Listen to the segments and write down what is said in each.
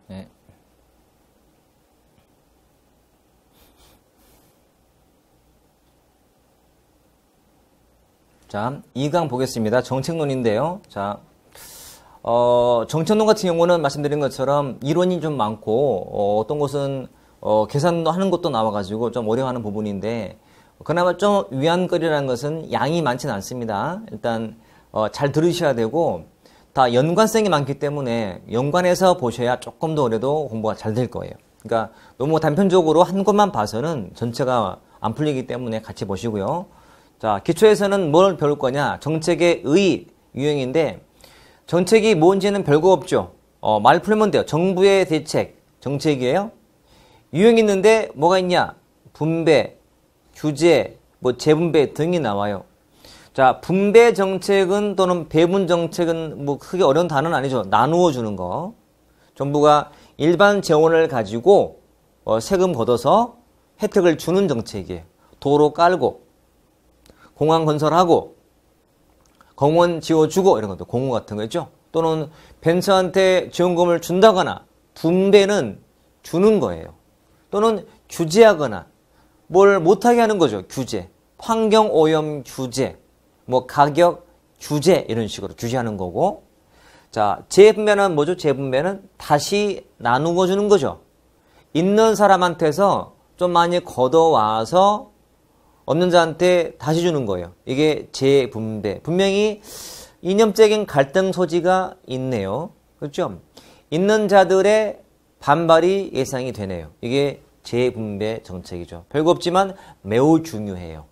네. 자, 2강 보겠습니다. 정책론인데요. 자, 정책론 같은 경우는 말씀드린 것처럼 이론이 좀 많고, 어떤 곳은, 계산도 하는 것도 나와가지고 좀 어려워하는 부분인데, 그나마 좀 위안거리라는 것은 양이 많지는 않습니다. 일단, 잘 들으셔야 되고, 다 연관성이 많기 때문에 연관해서 보셔야 조금 더 그래도 공부가 잘 될 거예요. 그러니까 너무 단편적으로 한 것만 봐서는 전체가 안 풀리기 때문에 같이 보시고요. 자, 기초에서는 뭘 배울 거냐? 정책의 의, 유형인데, 정책이 뭔지는 별거 없죠. 말 풀면 돼요. 정부의 대책, 정책이에요. 유형이 있는데 뭐가 있냐? 분배, 규제, 뭐 재분배 등이 나와요. 자, 분배 정책은 또는 배분 정책은 뭐 크게 어려운 단어는 아니죠. 나누어 주는 거. 정부가 일반 재원을 가지고 세금 걷어서 혜택을 주는 정책이에요. 도로 깔고, 공항 건설하고, 공원 지어주고 이런 것도 공무 같은 거 있죠. 또는 벤처한테 지원금을 준다거나 분배는 주는 거예요. 또는 규제하거나 뭘 못하게 하는 거죠. 규제. 환경오염 규제, 뭐 가격 규제 이런 식으로 규제하는 거고. 자, 재분배는 뭐죠? 재분배는 다시 나누어 주는 거죠. 있는 사람한테서 좀 많이 걷어와서 없는 자한테 다시 주는 거예요. 이게 재분배. 분명히 이념적인 갈등 소지가 있네요. 그렇죠? 있는 자들의 반발이 예상이 되네요. 이게 재분배 정책이죠. 별거 없지만 매우 중요해요.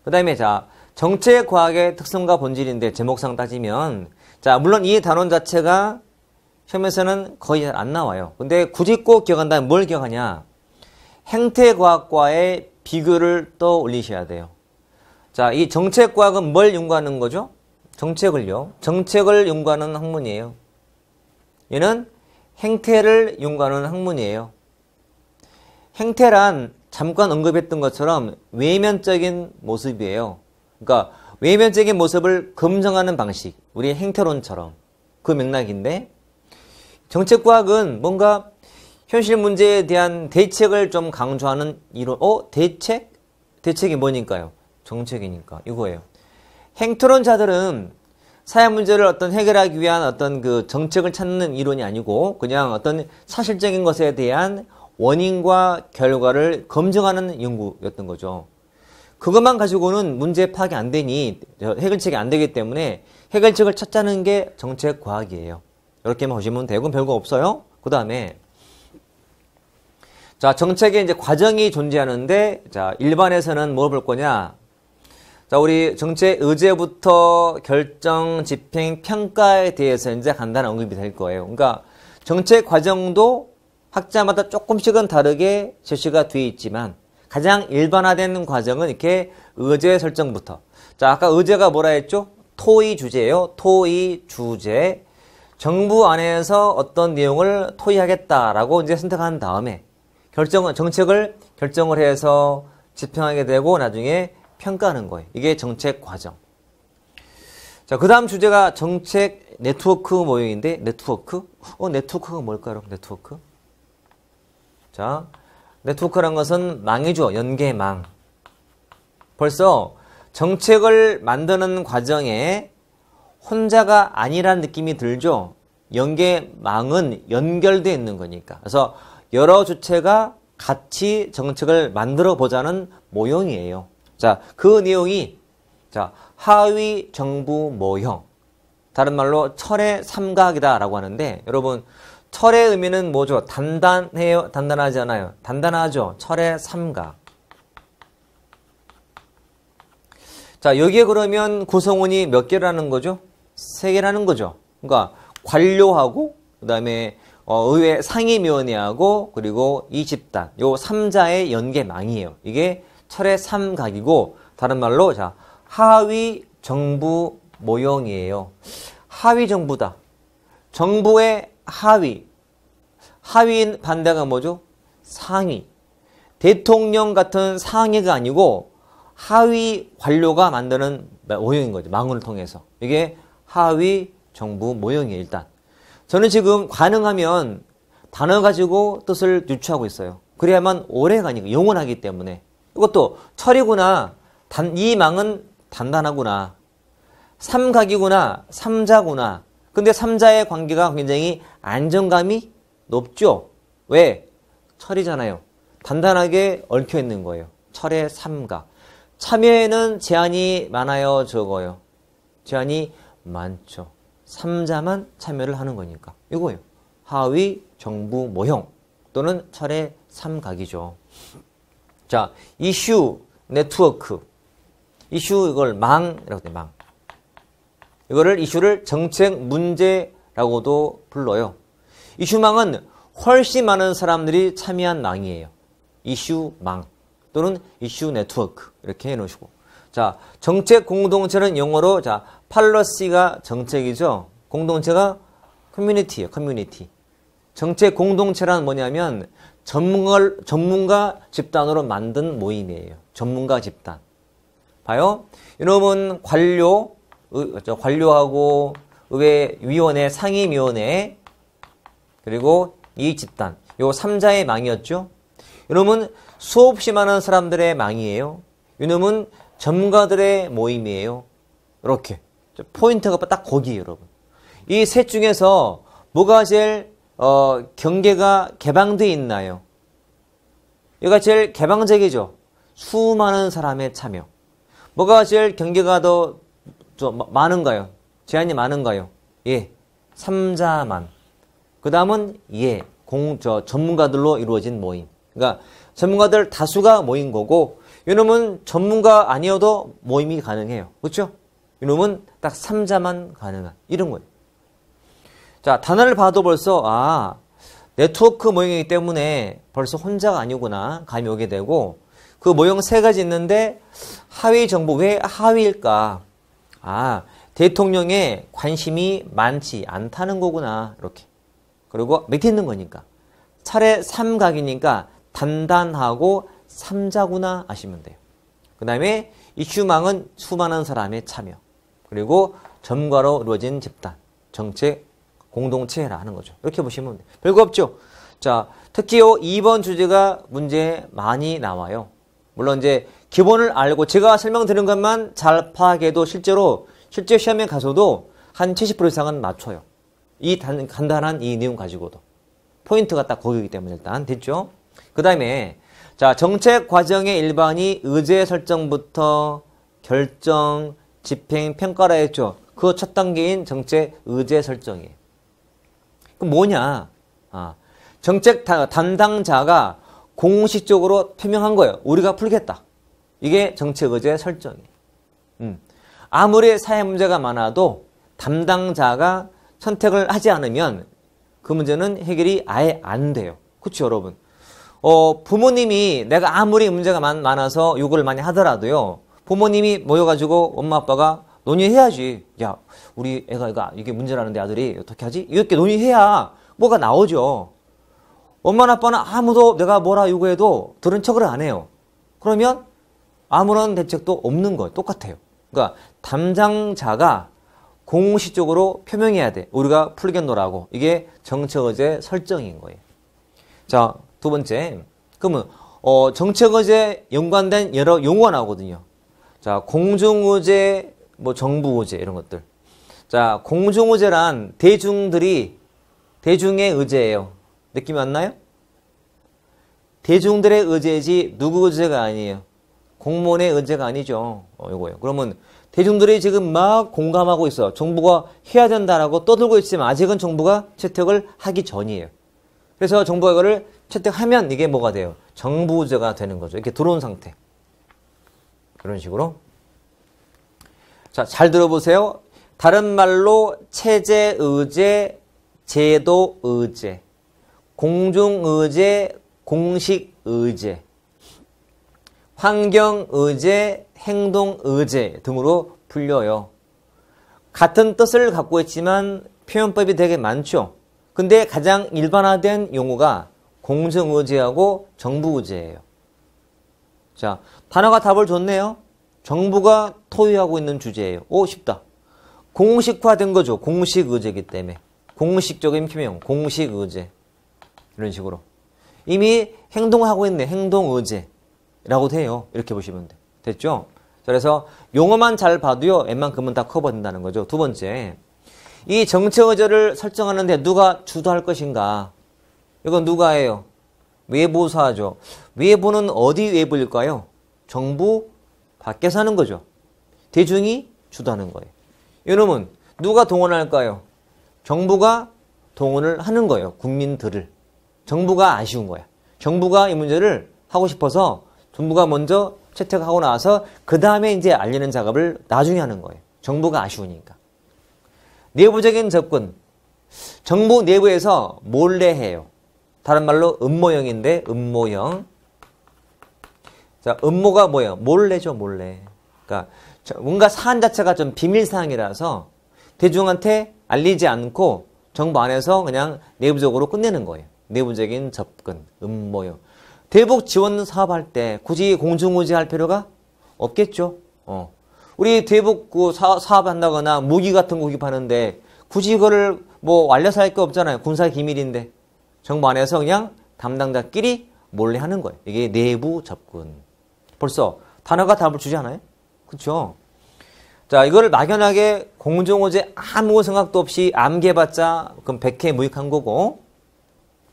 그 다음에 자, 정책과학의 특성과 본질인데 제목상 따지면 자, 물론 이 단원 자체가 시험에서는 거의 잘 안 나와요. 근데 굳이 꼭 기억한다면 뭘 기억하냐? 행태과학과의 비교를 떠올리셔야 돼요. 자, 이 정책과학은 뭘 연구하는 거죠? 정책을요. 정책을 연구하는 학문이에요. 얘는 행태를 연구하는 학문이에요. 행태란 잠깐 언급했던 것처럼 외면적인 모습이에요. 그러니까 외면적인 모습을 검증하는 방식. 우리 행태론처럼. 그 맥락인데 정책과학은 뭔가 현실 문제에 대한 대책을 좀 강조하는 이론. 대책? 대책이 뭐니까요? 정책이니까. 이거예요. 행태론자들은 사회 문제를 어떤 해결하기 위한 어떤 그 정책을 찾는 이론이 아니고 그냥 어떤 사실적인 것에 대한 원인과 결과를 검증하는 연구였던 거죠. 그것만 가지고는 문제 파악이 안 되니 해결책이 안 되기 때문에 해결책을 찾자는 게 정책과학이에요. 이렇게만 보시면 되고 별거 없어요. 그 다음에 자, 정책에 이제 과정이 존재하는데, 자, 일반에서는 뭘 볼 거냐? 자, 우리 정책 의제부터 결정, 집행, 평가에 대해서 이제 간단한 언급이 될 거예요. 그러니까 정책 과정도 학자마다 조금씩은 다르게 제시가 되어 있지만 가장 일반화된 과정은 이렇게 의제 설정부터. 자, 아까 의제가 뭐라 했죠? 토의 주제예요. 토의 주제. 정부 안에서 어떤 내용을 토의하겠다라고 이제 선택한 다음에 정책을 결정을 해서 집행하게 되고 나중에 평가하는 거예요. 이게 정책 과정. 자, 그 다음 주제가 정책 네트워크 모형인데, 네트워크? 네트워크가 뭘까요? 네트워크? 자, 네트워크란 것은 망이죠. 연계망. 벌써 정책을 만드는 과정에 혼자가 아니라는 느낌이 들죠. 연계망은 연결되어 있는 거니까. 그래서 여러 주체가 같이 정책을 만들어 보자는 모형이에요. 자, 그 내용이 자, 하위 정부 모형. 다른 말로 철의 삼각이다라고 하는데 여러분 철의 의미는 뭐죠? 단단해요? 단단하지 않아요? 단단하죠. 철의 삼각. 자, 여기에 그러면 구성원이 몇 개라는 거죠? 3개라는 거죠. 그러니까 관료하고 그다음에 의회 상임위원회하고 그리고 이 집단, 요 3자의 연계망이에요. 이게 철의 삼각이고 다른 말로 자, 하위 정부 모형이에요. 하위 정부다. 정부의 하위. 하위 반대가 뭐죠? 상위. 대통령 같은 상위가 아니고 하위 관료가 만드는 모형인 거죠. 망을 통해서. 이게 하위 정부 모형이에요. 일단. 저는 지금 가능하면 단어 가지고 뜻을 유추하고 있어요. 그래야만 오래 가니까 영원하기 때문에. 이것도 철이구나. 이 망은 단단하구나. 삼각이구나. 삼자구나. 근데 삼자의 관계가 굉장히 안정감이 높죠. 왜? 철이잖아요. 단단하게 얽혀 있는 거예요. 철의 삼각. 참여에는 제한이 많아요, 적어요? 제한이 많죠. 삼자만 참여를 하는 거니까. 이거예요. 하위, 정부, 모형 또는 철의 삼각이죠. 자, 이슈, 네트워크. 이슈 이걸 망이라고 해요. 망. 이슈를 정책 문제라고도 불러요. 이슈망은 훨씬 많은 사람들이 참여한 망이에요. 이슈망 또는 이슈 네트워크 이렇게 해놓으시고. 자, 정책 공동체는 영어로 자 팔러시가 정책이죠. 공동체가 커뮤니티예요. 커뮤니티. 정책 공동체란 뭐냐면 전문가 집단으로 만든 모임이에요. 전문가 집단. 봐요. 이놈은 관료하고 의회위원회, 상임위원회 그리고 이 집단. 요 3자의 망이었죠. 이놈은 수없이 많은 사람들의 망이에요. 이놈은 전문가들의 모임이에요. 이렇게. 포인트가 딱 거기에요, 여러분. 이 셋 중에서 뭐가 제일 경계가 개방되어 있나요? 얘가 제일 개방적이죠. 수많은 사람의 참여. 뭐가 제일 경계가 더 많은가요? 제한이 많은가요? 예, 3자만. 그 다음은 예, 전문가들로 이루어진 모임. 그러니까 전문가들 다수가 모인 거고 이놈은 전문가 아니어도 모임이 가능해요. 그렇죠? 이놈은 딱 3자만 가능한 이런 거예요. 자, 단어를 봐도 벌써 네트워크 모형이기 때문에 벌써 혼자가 아니구나 감이 오게 되고 그 모형 3가지 있는데 하위 정부 왜 하위일까? 대통령에 관심이 많지 않다는 거구나 이렇게. 그리고 밑에 있는 거니까 차례 삼각이니까 단단하고 3자구나 아시면 돼요. 그 다음에 이슈망은 수많은 사람의 참여 그리고 전문가로 이루어진 집단 정책 공동체라 하는 거죠. 이렇게 보시면 돼요. 별거 없죠. 자, 특히 2번 주제가 문제에 많이 나와요. 물론 이제 기본을 알고 제가 설명드린 것만 잘 파악해도 실제 시험에 가서도 한 70% 이상은 맞춰요. 이 간단한 이 내용 가지고도. 포인트가 딱 거기이기 때문에 일단 됐죠. 그 다음에 자, 정책 과정의 일반이 의제 설정부터 결정, 집행, 평가라 했죠. 그 첫 단계인 정책 의제 설정이에요. 그럼 뭐냐? 정책 담당자가 공식적으로 표명한 거예요. 우리가 풀겠다. 이게 정책 의제 설정이에요. 아무리 사회 문제가 많아도 담당자가 선택을 하지 않으면 그 문제는 해결이 아예 안 돼요. 그렇죠, 여러분? 부모님이 내가 아무리 문제가 많아서 요구를 많이 하더라도요. 부모님이 모여가지고 엄마 아빠가 논의해야지. 야, 우리 애가 이게 문제라는데 아들이 어떻게 하지? 이렇게 논의해야 뭐가 나오죠. 엄마나 아빠는 아무도 내가 뭐라 요구해도 들은 척을 안 해요. 그러면 아무런 대책도 없는 거예요. 똑같아요. 그러니까 담당자가 공식적으로 표명해야 돼. 우리가 풀겠노라고. 이게 정책의제 설정인 거예요. 자, 두 번째. 그러면 정책의제 연관된 여러 용어가 나오거든요. 자, 공중의제, 정부의제 이런 것들. 자, 공중의제란 대중의 의제예요. 느낌 왔나요? 대중들의 의제지 누구 의제가 아니에요. 공무원의 의제가 아니죠. 이거예요. 그러면 대중들이 지금 막 공감하고 있어. 정부가 해야 된다라고 떠들고 있지만 아직은 정부가 채택을 하기 전이에요. 그래서 정부가 이거를 채택하면 이게 뭐가 돼요? 정부 의제가 되는 거죠. 이렇게 들어온 상태. 그런 식으로. 자, 잘 들어보세요. 다른 말로 체제 의제, 제도 의제, 공중 의제, 공식 의제, 환경 의제, 행동 의제 등으로 불려요. 같은 뜻을 갖고 있지만 표현법이 되게 많죠. 근데 가장 일반화된 용어가 공중 의제하고 정부 의제예요. 자, 단어가 답을 줬네요. 정부가 토의하고 있는 주제예요. 쉽다. 공식화된 거죠. 공식 의제이기 때문에. 공식적인 표명, 공식 의제. 이런 식으로. 이미 행동하고 있네. 행동의제라고 돼요. 이렇게 보시면 돼. 됐죠? 그래서 용어만 잘 봐도요. 웬만큼은 다 커버된다는 거죠. 두 번째, 이 정체의제를 설정하는데 누가 주도할 것인가? 이건 누가 해요? 외부사죠. 외부는 어디 외부일까요? 정부 밖에서 하는 거죠. 대중이 주도하는 거예요. 이놈은 누가 동원할까요? 정부가 동원을 하는 거예요. 국민들을. 정부가 아쉬운 거야. 정부가 이 문제를 하고 싶어서 정부가 먼저 채택하고 나서 그 다음에 이제 알리는 작업을 나중에 하는 거예요. 정부가 아쉬우니까. 내부적인 접근. 정부 내부에서 몰래 해요. 다른 말로 음모형인데 음모형. 자, 음모가 뭐예요? 몰래죠, 몰래. 그러니까 뭔가 사안 자체가 좀 비밀사항이라서 대중한테 알리지 않고 정부 안에서 그냥 내부적으로 끝내는 거예요. 내부적인 접근, 음모형. 대북 지원 사업할 때 굳이 공중의지할 필요가 없겠죠. 우리 대북 사업한다거나 무기 같은 거 구입하는데 굳이 이거를 뭐 알려서 할 거 없잖아요. 군사 기밀인데. 정부 안에서 그냥 담당자끼리 몰래 하는 거예요. 이게 내부 접근. 벌써 단어가 답을 주지 않아요? 그렇죠? 자, 이거를 막연하게 공중의제 아무 생각도 없이 암기해봤자 그럼 100회 무익한 거고,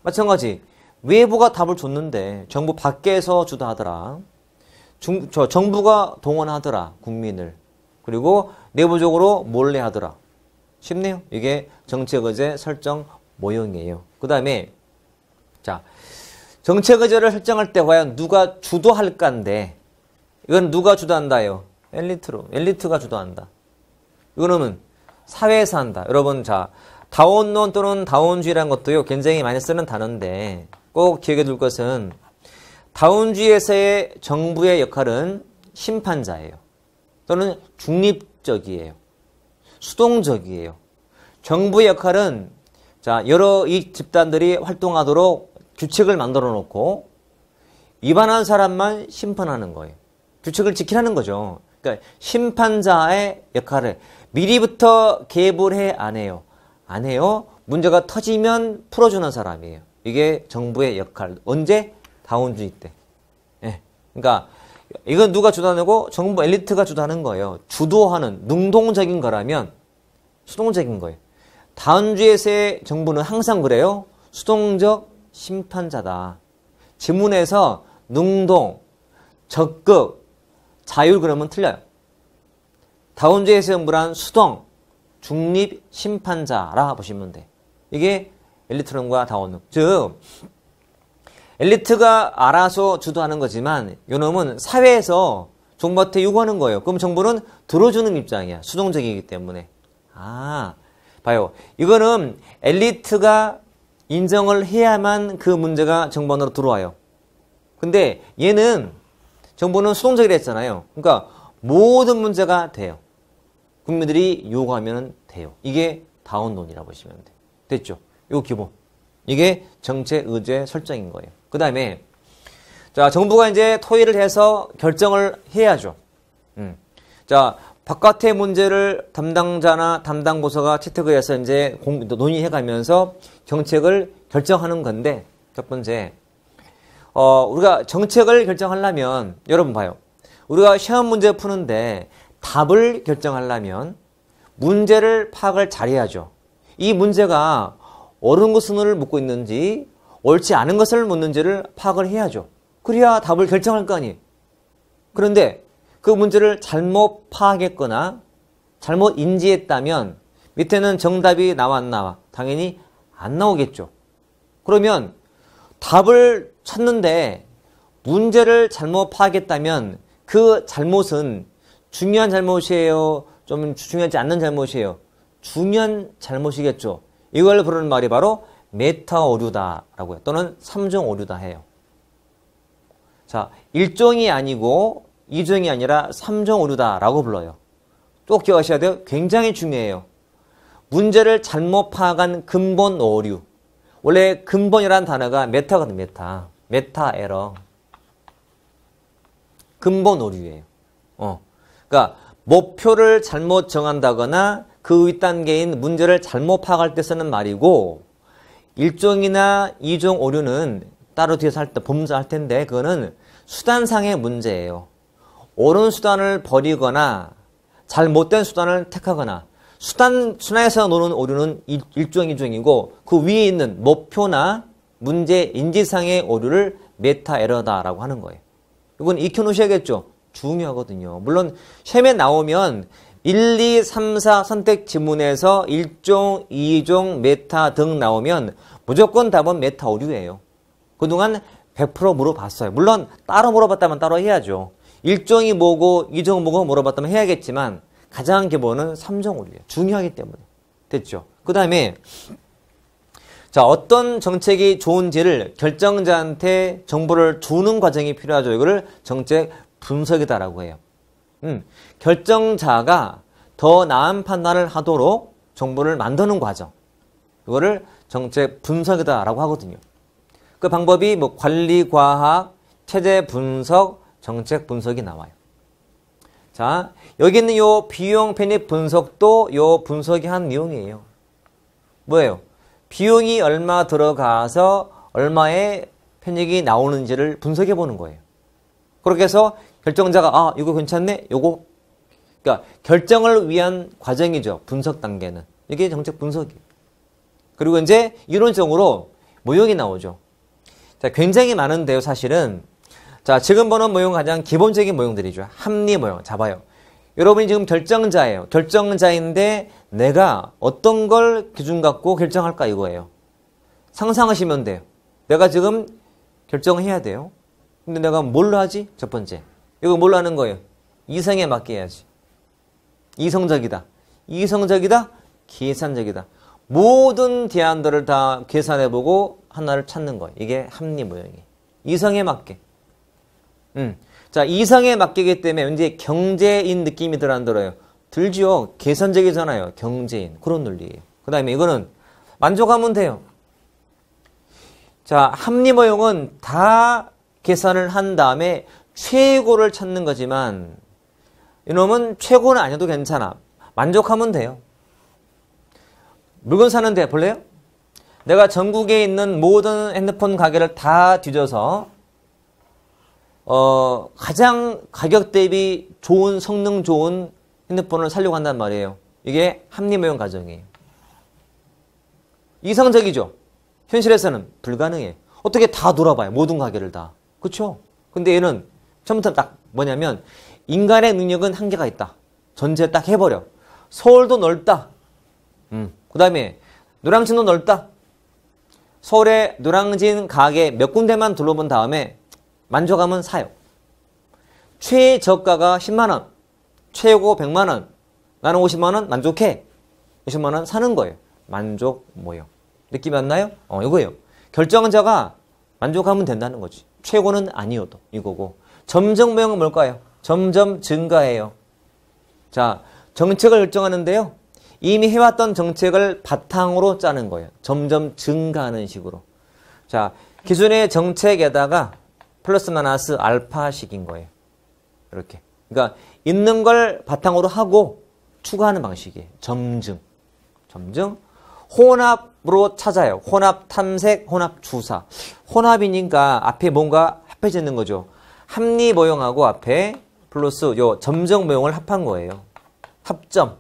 마찬가지 외부가 답을 줬는데 정부 밖에서 주도하더라. 정부가 동원하더라. 국민을. 그리고 내부적으로 몰래 하더라. 쉽네요. 이게 정책의제 설정 모형이에요. 그 다음에 자, 정책의제를 설정할 때 과연 누가 주도할까인데, 이건 누가 주도한다요? 엘리트가 주도한다. 이거는 사회에서 한다. 여러분, 자, 다원론 또는 다원주의라는 것도요, 굉장히 많이 쓰는 단어인데, 꼭 기억해 둘 것은, 다원주의에서의 정부의 역할은 심판자예요. 또는 중립적이에요. 수동적이에요. 정부의 역할은, 자, 여러 이익 집단들이 활동하도록 규칙을 만들어 놓고, 위반한 사람만 심판하는 거예요. 규칙을 지키라는 거죠. 그러니까 심판자의 역할을 미리부터 개입을 해, 안 해요? 안 해요. 문제가 터지면 풀어주는 사람이에요. 이게 정부의 역할. 언제? 다원주의 때. 예. 그러니까 이건 누가 주도하고 정부 엘리트가 주도하는 거예요. 주도하는 능동적인 거라면 수동적인 거예요. 다원주의에서의 정부는 항상 그래요. 수동적 심판자다. 지문에서 능동, 적극, 자율 그러면 틀려요. 다원주의에서 정부란 수동, 중립, 심판자라 보시면 돼. 이게 엘리트론과 다원론. 즉 엘리트가 알아서 주도하는 거지만 요놈은 사회에서 정부한테 요구하는 거예요. 그럼 정부는 들어주는 입장이야. 수동적이기 때문에. 아, 봐요. 이거는 엘리트가 인정을 해야만 그 문제가 정부 안으로 들어와요. 근데 얘는 정부는 수동적이라 했잖아요. 그러니까 모든 문제가 돼요. 국민들이 요구하면 돼요. 이게 다원론이라고 보시면 돼요. 됐죠? 요 기본. 이게 정책 의제 설정인 거예요. 그 다음에 자, 정부가 이제 토의를 해서 결정을 해야죠. 자, 바깥의 문제를 담당자나 담당 부서가 채택을 해서 이제 논의해 가면서 정책을 결정하는 건데, 첫 번째, 우리가 정책을 결정하려면, 여러분 봐요. 우리가 시험 문제 푸는데 답을 결정하려면 문제를 파악을 잘해야죠. 이 문제가 옳은 것을 묻고 있는지 옳지 않은 것을 묻는지를 파악을 해야죠. 그래야 답을 결정할 거 아니에요. 그런데 그 문제를 잘못 파악했거나 잘못 인지했다면 밑에는 정답이 나와 안 나와? 당연히 안 나오겠죠. 그러면 답을 찾는데 문제를 잘못 파악했다면 그 잘못은 중요한 잘못이에요? 좀 중요하지 않는 잘못이에요? 중요한 잘못이겠죠. 이걸 부르는 말이 바로 메타 오류다라고 해요. 또는 3종 오류다 해요. 자, 1종이 아니고 2종이 아니라 3종 오류다라고 불러요. 또 기억하셔야 돼요. 굉장히 중요해요. 문제를 잘못 파악한 근본 오류. 원래 근본이라는 단어가 메타거든, 메타. 메타 에러. 근본 오류예요. 그러니까 목표를 잘못 정한다거나 그 윗단계인 문제를 잘못 파악할 때 쓰는 말이고, 1종이나 2종 오류는 따로 뒤에서 할 때, 보면서 할 텐데, 그거는 수단상의 문제예요. 옳은 수단을 버리거나, 잘못된 수단을 택하거나, 순환에서 노는 오류는 1종, 2종이고, 그 위에 있는 목표나 문제, 인지상의 오류를 메타 에러다라고 하는 거예요. 이건 익혀놓으셔야겠죠? 중요하거든요. 물론, 시험에 나오면 1, 2, 3, 4 선택 지문에서 1종, 2종, 메타 등 나오면 무조건 답은 메타 오류예요. 그동안 100% 물어봤어요. 물론 따로 물어봤다면 따로 해야죠. 1종이 뭐고 2종 뭐고 물어봤다면 해야겠지만 가장 기본은 3종 오류예요. 중요하기 때문에. 됐죠? 그 다음에 자, 어떤 정책이 좋은지를 결정자한테 정보를 주는 과정이 필요하죠. 이거를 정책 분석이다라고 해요. 결정자가 더 나은 판단을 하도록 정보를 만드는 과정. 이거를 정책 분석이다라고 하거든요. 그 방법이 뭐 관리과학, 체제 분석, 정책 분석이 나와요. 자, 여기 있는 요 비용 편입 분석도 요 분석이 한 내용이에요. 뭐예요? 비용이 얼마 들어가서 얼마의 편익이 나오는지를 분석해 보는 거예요. 그렇게 해서 결정자가 아, 이거 괜찮네? 요거. 그러니까 결정을 위한 과정이죠. 분석 단계는. 이게 정책 분석이에요. 그리고 이제 이론적으로 모형이 나오죠. 자, 굉장히 많은데요, 사실은. 자, 지금 보는 모형은 가장 기본적인 모형들이죠. 합리 모형. 잡아요. 여러분이 지금 결정자예요. 결정자인데 내가 어떤 걸 기준 갖고 결정할까 이거예요. 상상하시면 돼요. 내가 지금 결정해야 돼요. 근데 내가 뭘로 하지? 첫 번째. 이거 뭘로 하는 거예요? 이성에 맞게 해야지. 이성적이다. 이성적이다. 계산적이다. 모든 대안들을 다 계산해보고 하나를 찾는 거예요. 이게 합리 모형이에요. 이성에 맞게. 자, 이성에 맡기기 때문에 왠지 경제인 느낌이 들 안 들어요? 들지요. 계산적이잖아요. 경제인. 그런 논리예요. 그 다음에 이거는 만족하면 돼요. 자, 합리 모형은 다 계산을 한 다음에 최고를 찾는 거지만 이놈은 최고는 아니어도 괜찮아. 만족하면 돼요. 물건 사는데 볼래요? 내가 전국에 있는 모든 핸드폰 가게를 다 뒤져서 가장 가격 대비 좋은 성능 좋은 핸드폰을 사려고 한단 말이에요. 이게 합리 모형 과정이에요. 이상적이죠? 현실에서는 불가능해. 어떻게 다 돌아봐요. 모든 가게를 다. 그렇죠? 근데 얘는 처음부터 딱 뭐냐면 인간의 능력은 한계가 있다. 전제 딱 해버려. 서울도 넓다. 그 다음에 노량진도 넓다. 서울의 노량진 가게 몇 군데만 둘러본 다음에 만족하면 사요. 최저가가 10만원, 최고 100만원, 나는 50만원 만족해. 50만원 사는 거예요. 만족 모형. 느낌이 안 나요? 이거예요. 결정자가 만족하면 된다는 거지. 최고는 아니어도 이거고. 점정 모형은 뭘까요? 점점 증가해요. 자, 정책을 결정하는데요. 이미 해왔던 정책을 바탕으로 짜는 거예요. 점점 증가하는 식으로. 자, 기존의 정책에다가 플러스 마이너스 알파식인 거예요. 이렇게. 그러니까 있는 걸 바탕으로 하고 추가하는 방식이에요. 점증. 점증. 혼합으로 찾아요. 혼합 탐색, 혼합 주사. 혼합이니까 앞에 뭔가 합해지는 거죠. 합리 모형하고 앞에 플러스 요 점정 모형을 합한 거예요. 합점.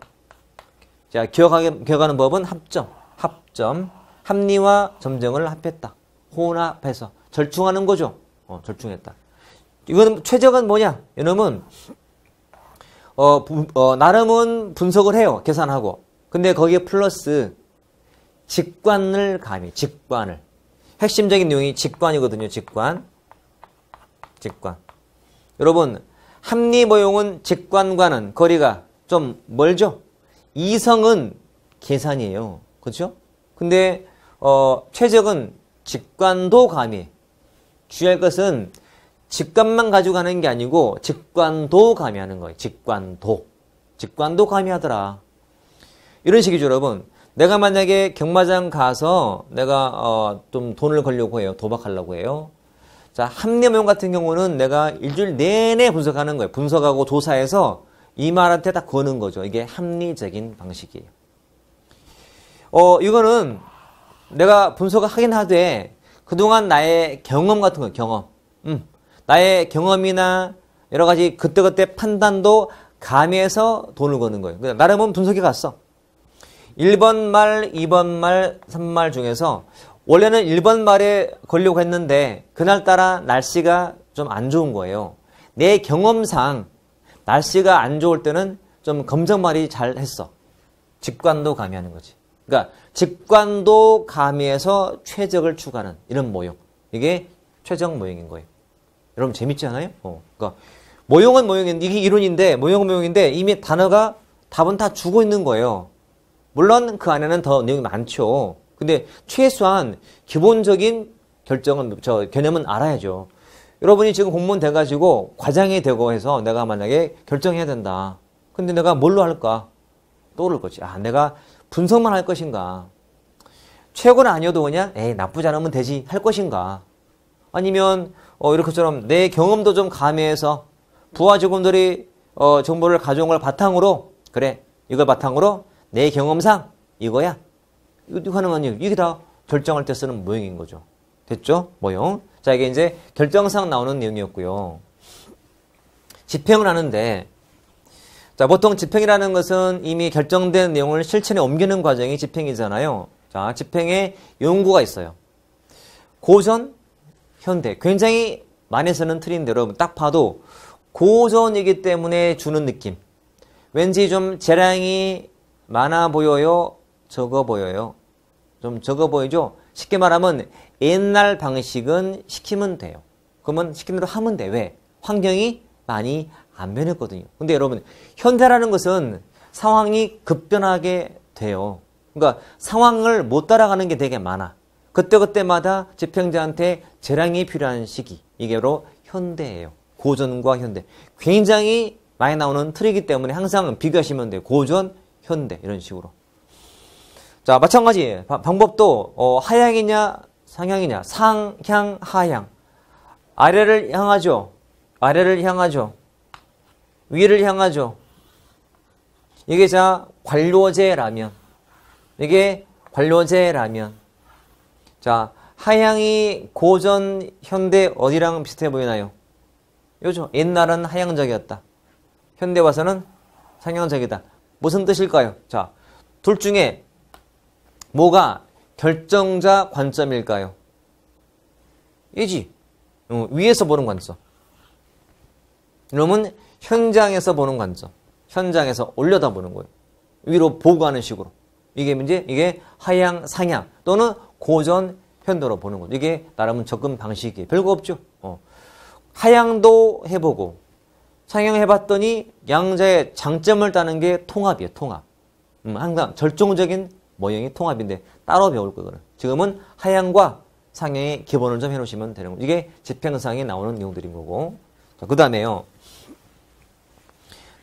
자, 기억하는 법은 합점. 합점. 합리와 점정을 합했다. 혼합해서. 절충하는 거죠. 절충했다. 이거는 최적은 뭐냐? 이놈은 나름은 분석을 해요. 계산하고. 근데 거기에 플러스 직관을 가미. 직관을. 핵심적인 내용이 직관이거든요. 직관. 직관. 여러분, 합리 모형은 직관과는 거리가 좀 멀죠? 이성은 계산이에요. 그렇죠? 근데 최적은 직관도 가미. 주의할 것은 직관만 가지고 가는 게 아니고 직관도 가미하는 거예요. 직관도. 직관도 가미하더라. 이런 식이죠, 여러분. 내가 만약에 경마장 가서 내가 좀 돈을 걸려고 해요. 도박하려고 해요. 자, 합리 모형 같은 경우는 내가 일주일 내내 분석하는 거예요. 분석하고 조사해서 이 말한테 딱 거는 거죠. 이게 합리적인 방식이에요. 이거는 내가 분석을 하긴 하되 그동안 나의 경험 같은 거, 경험. 나의 경험이나 여러 가지 그때그때 판단도 가미해서 돈을 거는 거예요. 나름은 분석해 갔어. 1번 말, 2번 말, 3말 중에서 원래는 1번 말에 걸려고 했는데 그날따라 날씨가 좀 안 좋은 거예요. 내 경험상 날씨가 안 좋을 때는 좀 검정말이 잘 했어. 직관도 가미하는 거지. 그러니까 직관도 가미해서 최적을 추구하는 이런 모형. 이게 최적 모형인 거예요. 여러분 재밌지 않아요? 그러니까 모형은 모형인데 이게 이론인데 모형은 모형인데 이미 단어가 답은 다 주고 있는 거예요. 물론 그 안에는 더 내용이 많죠. 근데 최소한 기본적인 개념은 알아야죠. 여러분이 지금 공무원 돼가지고 과장이 되고 해서 내가 만약에 결정해야 된다. 근데 내가 뭘로 할까? 떠오를 거지. 내가 분석만 할 것인가? 최고는 아니어도 그냥 나쁘지 않으면 되지 할 것인가? 아니면 이렇게처럼 내 경험도 좀 가미해서 부하 직원들이 정보를 가져온 걸 바탕으로 그래 이걸 바탕으로 내 경험상 이거야. 이거 가능한 일. 이게 다 결정할 때 쓰는 모형인 거죠. 됐죠? 모형. 자, 이게 이제 결정상 나오는 내용이었고요. 집행을 하는데 자, 보통 집행이라는 것은 이미 결정된 내용을 실천에 옮기는 과정이 집행이잖아요. 자, 집행에 용구가 있어요. 고전, 현대. 굉장히 많이 쓰는 틀인데 여러분 딱 봐도 고전이기 때문에 주는 느낌. 왠지 좀 재량이 많아 보여요? 적어 보여요? 좀 적어 보이죠? 쉽게 말하면 옛날 방식은 시키면 돼요. 그러면 시키는 대로 하면 돼. 왜? 환경이 많이 안 변했거든요. 근데 여러분 현대라는 것은 상황이 급변하게 돼요. 그러니까 상황을 못 따라가는 게 되게 많아. 그때그때마다 집행자한테 재량이 필요한 시기. 이게 바로 현대예요. 고전과 현대. 굉장히 많이 나오는 틀이기 때문에 항상 비교하시면 돼요. 고전, 현대 이런 식으로. 자, 마찬가지 방법도 하향이냐 상향이냐. 상향, 하향. 아래를 향하죠. 아래를 향하죠. 위를 향하죠. 이게 자 관료제라면 이게 관료제라면 자 하향이 고전, 현대 어디랑 비슷해 보이나요? 요죠. 옛날은 하향적이었다. 현대 와서는 상향적이다. 무슨 뜻일까요? 자, 둘 중에 뭐가 결정자 관점일까요? 이지. 위에서 보는 관점. 이놈은 현장에서 보는 관점. 현장에서 올려다보는 거예요. 위로 보고 하는 식으로. 이게 하향, 상향 또는 고전, 현대로 보는 거죠. 이게 나름은 접근 방식이에요. 별거 없죠. 하향도 해보고 상향해봤더니 양자의 장점을 따는 게 통합이에요. 통합. 항상 절정적인 모형이 통합인데 따로 배울 거거든요. 지금은 하향과 상향의 기본을 좀 해놓으시면 되는 거죠. 이게 집행상에 나오는 내용들인 거고. 그 다음에요.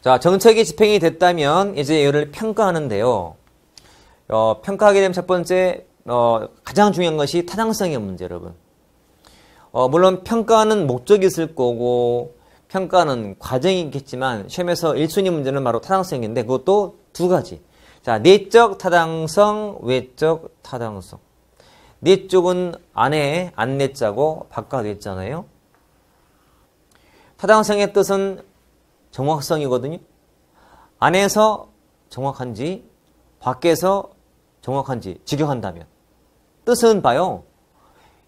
자, 정책이 집행이 됐다면 이제 이를 평가하는데요. 평가하게 되면 첫 번째 가장 중요한 것이 타당성의 문제, 여러분. 물론 평가하는 목적이 있을 거고 평가하는 과정이 있겠지만 시험에서 1순위 문제는 바로 타당성인데 그것도 두 가지. 자, 내적 타당성, 외적 타당성. 내적은 안에 안내자고 바깥 외자잖아요. 타당성의 뜻은 정확성이거든요. 안에서 정확한지 밖에서 정확한지 직역한다면 뜻은 봐요.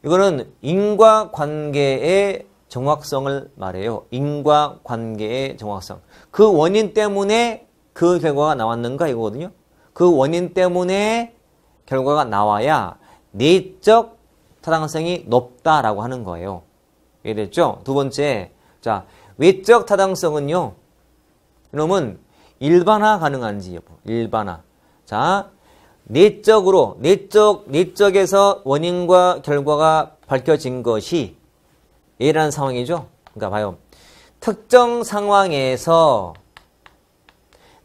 이거는 인과관계의 정확성을 말해요. 인과관계의 정확성. 그 원인 때문에 그 결과가 나왔는가 이거거든요. 그 원인 때문에 결과가 나와야 내적 타당성이 높다라고 하는 거예요. 이해됐죠? 두 번째, 자 외적 타당성은요. 이놈은 일반화 가능한지 여부. 일반화. 자, 내적에서 원인과 결과가 밝혀진 것이 A라는 상황이죠. 그러니까 봐요. 특정 상황에서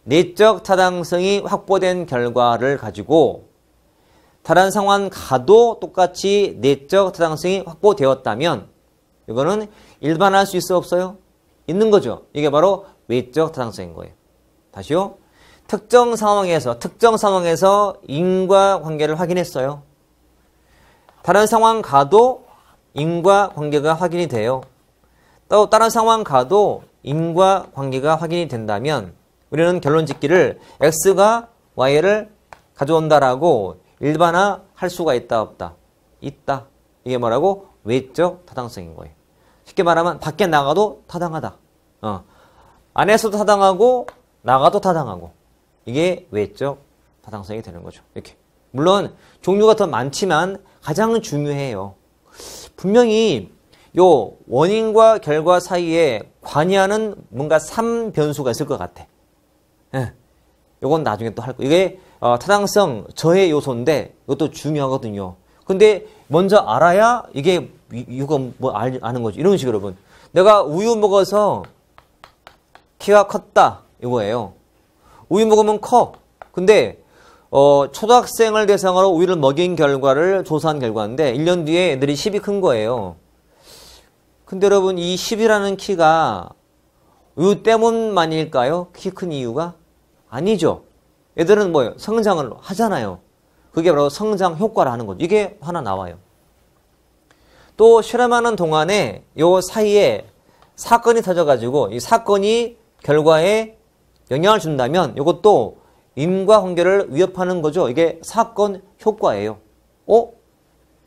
내적 타당성이 확보된 결과를 가지고 다른 상황 가도 똑같이 내적 타당성이 확보되었다면 이거는 일반화할 수 있어 없어요? 있는 거죠. 이게 바로 외적 타당성인 거예요. 다시요. 특정 상황에서 인과관계를 확인했어요. 다른 상황 가도 인과관계가 확인이 돼요. 또 다른 상황 가도 인과관계가 확인이 된다면 우리는 결론 짓기를 X가 Y를 가져온다라고 일반화할 수가 있다 없다? 있다. 이게 뭐라고? 외적 타당성인 거예요. 쉽게 말하면 밖에 나가도 타당하다. 안에서도 타당하고 나가도 타당하고 이게 외적 타당성이 되는 거죠. 이렇게. 물론 종류가 더 많지만 가장 중요해요. 분명히 요 원인과 결과 사이에 관여하는 뭔가 3변수가 있을 것 같아. 예. 요건 나중에 또 할 거. 이게 타당성 저해 요소인데 이것도 중요하거든요. 근데 먼저 알아야 이게 이거 뭐 아는 거죠. 이런 식으로 여러분. 내가 우유 먹어서 키가 컸다 이거예요. 우유 먹으면 커. 근데 초등학생을 대상으로 우유를 먹인 결과를 조사한 결과인데 1년 뒤에 애들이 10이 큰 거예요. 근데 여러분 이 10이라는 키가 우유 때문만일까요? 키 큰 이유가? 아니죠. 애들은 뭐예요? 성장을 하잖아요. 그게 바로 성장 효과를 하는 거죠. 이게 하나 나와요. 또 실험하는 동안에 요 사이에 사건이 터져가지고 이 사건이 결과에 영향을 준다면 이것도 인과관계를 위협하는 거죠. 이게 사건 효과예요.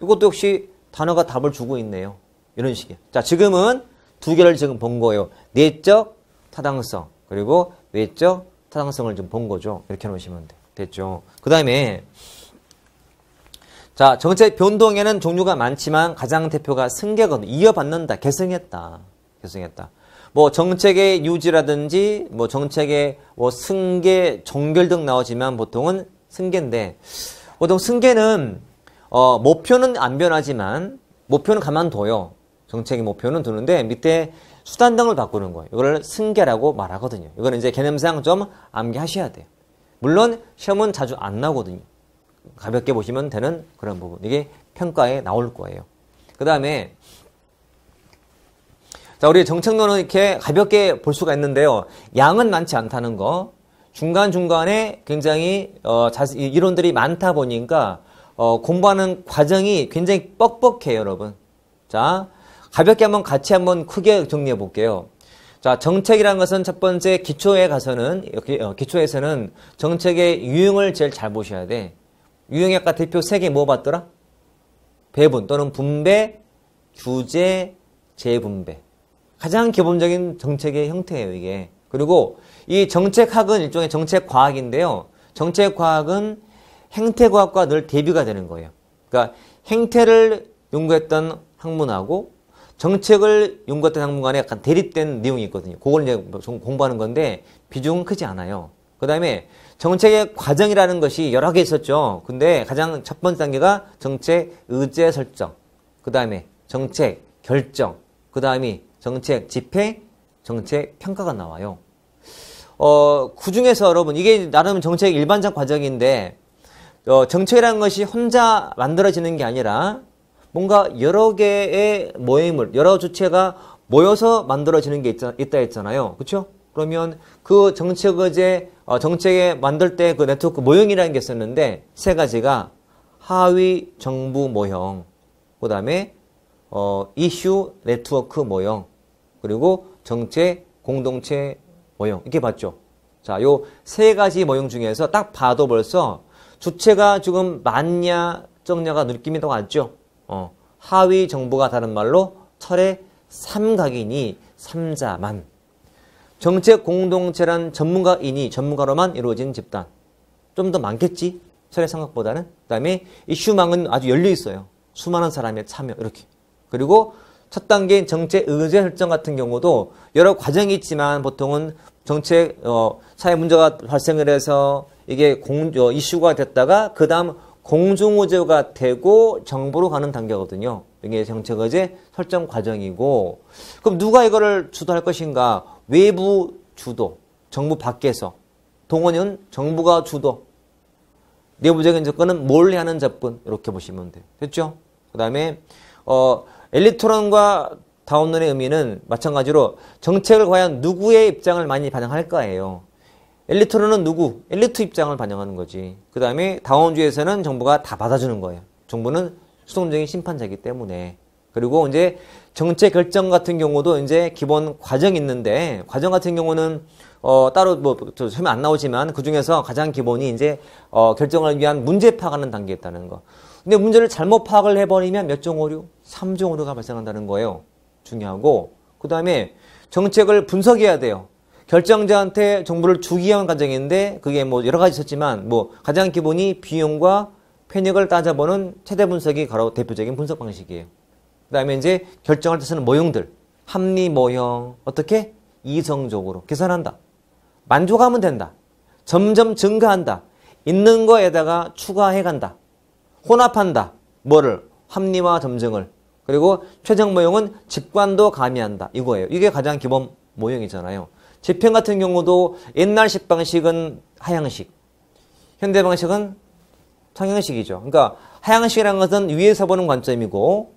이것도 역시 단어가 답을 주고 있네요. 이런 식이에요. 자, 지금은 두 개를 지금 본 거예요. 내적 타당성 그리고 외적 타당성을 좀 본 거죠. 이렇게 놓으시면 됐죠. 그 다음에 자, 정책 변동에는 종류가 많지만 가장 대표가 승계거든요. 이어받는다. 계승했다. 뭐 정책의 유지라든지 뭐 정책의 뭐 승계, 종결 등 나오지만 보통은 승계인데 보통 승계는 목표는 안 변하지만 목표는 가만둬요. 정책의 목표는 두는데 밑에 수단 등을 바꾸는 거예요. 이걸 승계라고 말하거든요. 이거는 이제 개념상 좀 암기하셔야 돼요. 물론 시험은 자주 안 나오거든요. 가볍게 보시면 되는 그런 부분. 이게 평가에 나올 거예요. 그 다음에 자, 우리 정책론은 이렇게 가볍게 볼 수가 있는데요. 양은 많지 않다는 거. 중간중간에 굉장히 이론들이 많다 보니까 공부하는 과정이 굉장히 뻑뻑해요, 여러분. 자, 가볍게 한번 같이 한번 크게 정리해 볼게요. 자, 정책이라는 것은 첫 번째 기초에 가서는 기초에서는 정책의 유형을 제일 잘 보셔야 돼. 유형이 아까 대표 3개 뭐 봤더라? 배분 또는 분배, 규제, 재분배. 가장 기본적인 정책의 형태예요, 이게. 그리고 이 정책학은 일종의 정책과학인데요. 정책과학은 행태과학과 늘 대비가 되는 거예요. 그러니까 행태를 연구했던 학문하고 정책을 연구했던 학문 간에 약간 대립된 내용이 있거든요. 그걸 이제 공부하는 건데 비중은 크지 않아요. 그 다음에 정책의 과정이라는 것이 여러 개 있었죠. 근데 가장 첫 번째 단계가 정책 의제 설정, 그 다음에 정책 결정, 그 다음이 정책 집행, 정책 평가가 나와요. 그 중에서 여러분 이게 나름 정책 일반적 과정인데 정책이라는 것이 혼자 만들어지는 게 아니라 뭔가 여러 개의 모임을, 여러 주체가 모여서 만들어지는 게 있다 했잖아요. 그렇죠? 그러면 그 정책에 만들 때 그 네트워크 모형이라는 게 있었는데 3가지가 하위 정부 모형, 그 다음에 이슈 네트워크 모형, 그리고 정책 공동체 모형. 이렇게 봤죠? 자, 요 3가지 모형 중에서 딱 봐도 벌써 주체가 지금 많냐 적냐가 느낌이 더 왔죠? 하위 정부가 다른 말로 철의 삼각이니 삼자만. 정책 공동체란 전문가로만 이루어진 집단. 좀 더 많겠지? 철의 삼각보다는. 그 다음에 이슈망은 아주 열려 있어요. 수많은 사람의 참여, 이렇게. 그리고 첫 단계인 정책 의제 설정 같은 경우도 여러 과정이 있지만 보통은 정책, 사회 문제가 발생을 해서 이게 이슈가 됐다가 그 다음 공중의제가 되고 정부로 가는 단계거든요. 이게 정책 의제 설정 과정이고, 그럼 누가 이거를 주도할 것인가? 외부 주도, 정부 밖에서. 동원은 정부가 주도. 내부적인 접근은 몰래 하는 접근. 이렇게 보시면 돼요. 됐죠? 그 다음에 엘리트론과 다운론의 의미는 마찬가지로 정책을 과연 누구의 입장을 많이 반영할까예요. 엘리트론은 누구? 엘리트 입장을 반영하는 거지. 그 다음에 다운주의에서는 정부가 다 받아주는 거예요. 정부는 수동적인 심판자이기 때문에. 그리고 이제 정책 결정 같은 경우도 이제 기본 과정이 있는데, 과정 같은 경우는 따로 설명 안 나오지만 그 중에서 가장 기본이 이제 결정을 위한 문제 파악하는 단계에 있다는 거. 근데 문제를 잘못 파악을 해버리면 몇 종 오류? 3종 오류가 발생한다는 거예요. 중요하고. 그 다음에 정책을 분석해야 돼요. 결정자한테 정보를 주기 위한 과정인데 그게 뭐 여러 가지 있었지만 뭐 가장 기본이 비용과 편익을 따져보는 최대 분석이 바로 대표적인 분석 방식이에요. 그 다음에 이제 결정할 때 쓰는 모형들. 합리 모형. 어떻게? 이성적으로 계산한다. 만족하면 된다. 점점 증가한다. 있는 거에다가 추가해간다. 혼합한다. 뭐를? 합리와 점증을. 그리고 최종 모형은 직관도 가미한다. 이거예요. 이게 가장 기본 모형이잖아요. 지평 같은 경우도 옛날식 방식은 하향식, 현대 방식은 상향식이죠. 그러니까 하향식이라는 것은 위에서 보는 관점이고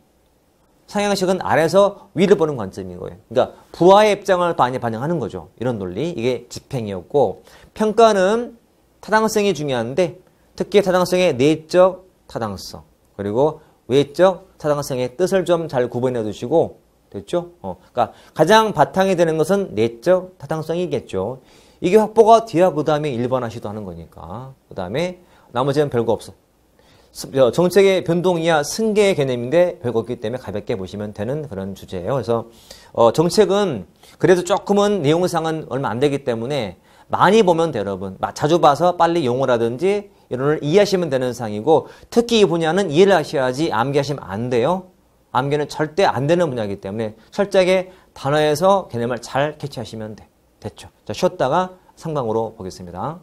상향식은 아래에서 위를 보는 관점인 거예요. 그러니까 부하의 입장을 많이 반영하는 거죠. 이런 논리. 이게 지평이었고, 평가는 타당성이 중요한데 특히 타당성의 내적 타당성 그리고 외적 타당성의 뜻을 좀 잘 구분해 두시고, 됐죠? 그러니까 가장 바탕이 되는 것은 내적 타당성이겠죠. 이게 확보가 돼야 그 다음에 일반화 시도하는 거니까. 그 다음에 나머지는 별거 없어. 정책의 변동 이하 승계의 개념인데 별거 없기 때문에 가볍게 보시면 되는 그런 주제예요. 그래서 정책은 그래도 조금은 내용상은 얼마 안 되기 때문에 많이 보면 돼요, 여러분. 자주 봐서 빨리 용어라든지 이런 걸 이해하시면 되는 상이고, 특히 이 분야는 이해를 하셔야지 암기하시면 안 돼요. 암기는 절대 안 되는 분야이기 때문에 철저하게 단어에서 개념을 잘 캐치하시면 됐죠. 자, 쉬었다가 3강으로 보겠습니다.